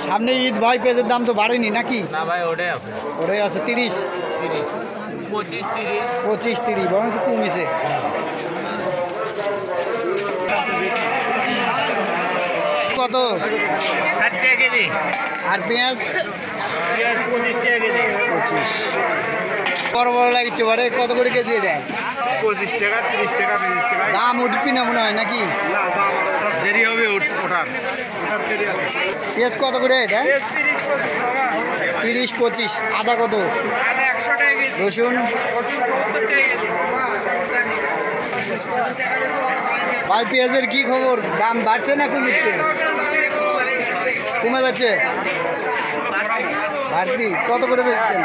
সামনে ঈদ ভাই, পেঁয়াজের দাম তো বাড়েনি নাকি? না ভাই, ওটাই আছে। ওটাই আছে 30, 25, 30। 25, 30 বরং কমিছে। কত? 60 টাকা কেজি। আর পেঁয়াজ? 25 টাকা কেজি। 25। বড় বড় লাগছে বারে, কত করে কেজি এটা? 25 টাকা, 30 টাকা, 25 টাকা। দাম উঠবি না মনে হয় নাকি? না, দাম দেরি হবে ওঠার দেরি আছে। পেঁয়াজ কত করে এটা? 30, 25 টাকা। 30, 25। আদা কত? আদা 100 টাকা কেজি। রসুন? রসুন 70 টাকা কেজি। ভাই পেঁয়াজের কি খবর? দাম বাড়ছে না কমছে? কমে যাচ্ছে। বাড়তি কত করে বেচছেন?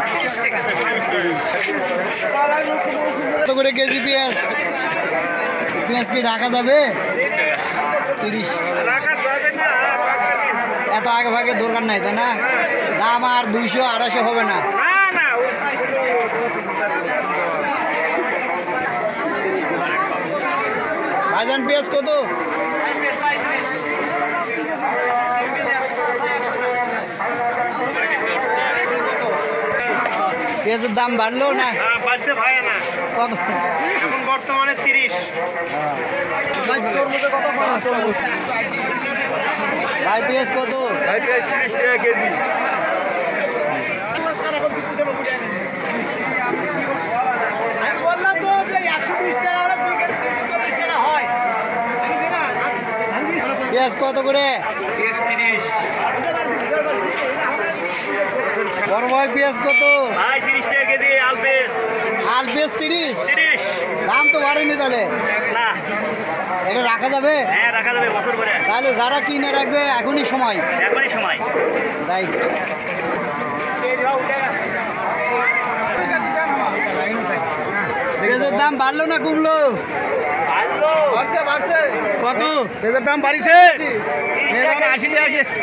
কত করে কেজি পেঁয়াজ? পেঁয়াজ কি রাখা যাবে? 30। এত আগে ভাগে দরকার নাই তাই না? দাম আর 200, 250 হবে না। ভাইজান পেঁয়াজ কত? পেঁয়াজের দাম বাড়লো না? বাড়ছে ভাই, না কত? এখন বর্তমানে 30। ভাই পেঁয়াজ কত? ভাই 30 টাকা কেজি। পেঁয়াজ কত করে? 30। বড় ভাই পেঁয়াজ কত? ভাই 30 টাকা কেজি। আলপেস আল পেঁয়াজ 30? 30। দাম তো বাড়েনি তাহলে? না, এটা রাখা যাবে? হ্যাঁ রাখা যাবে বছর পরে। তাহলে যারা কিনে রাখবে এখনই সময়। এখনই সময়। রাইট। পেঁয়াজের দাম বাড়লো না কমলো? বাড়ছে। কত? পেঁয়াজের দাম বাড়িছে। 80 টাকা কেজি।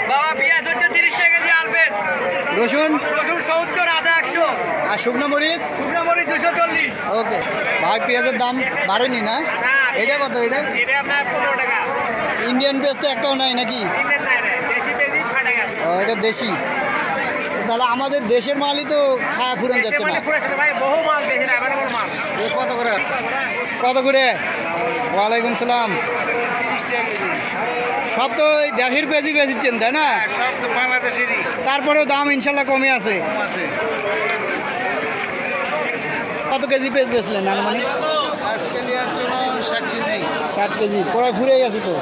বাবা পেঁয়াজ হচ্ছে 30 টাকা কেজি। আলপেস রসুন? রসুন 70, আদা 100, আর শুকনো মরিচ? শুকনো মরিচ 240। ওকে। ভাই পেঁয়াজের দাম বাড়েনি না? এটা কত? এটা এটা আপনার 15 টাকা। ইন্ডিয়ান পেঁয়াজ তো একটাও নাই নাকি? ইন্ডিয়ান নাই রে, দেশি পেঁয়াজি 6 টাকা। ও, এটা দেশি। তাহলে আমাদের দেশের মালই তো খায়া ফুরান যাচ্ছে না। ভাই বহু মাল দেশে অ্যাভেলেবল মাল। কত করে? কত করে? ওয়ালাইকুম সালাম। সব তো ওই দেশের পেঁয়াজি বেচিচ্ছেন তাই না? সব তো বাংলাদেশেরই। তারপরেও দাম ইনশাল্লাহ কমে আছে। কত কেজি পেঁয়াজ বেচলেন আনুমানিক? আজকে নেওয়ার জন্য 60 কেজি। 60 কেজি। প্রায় ফুরে গেছে তো।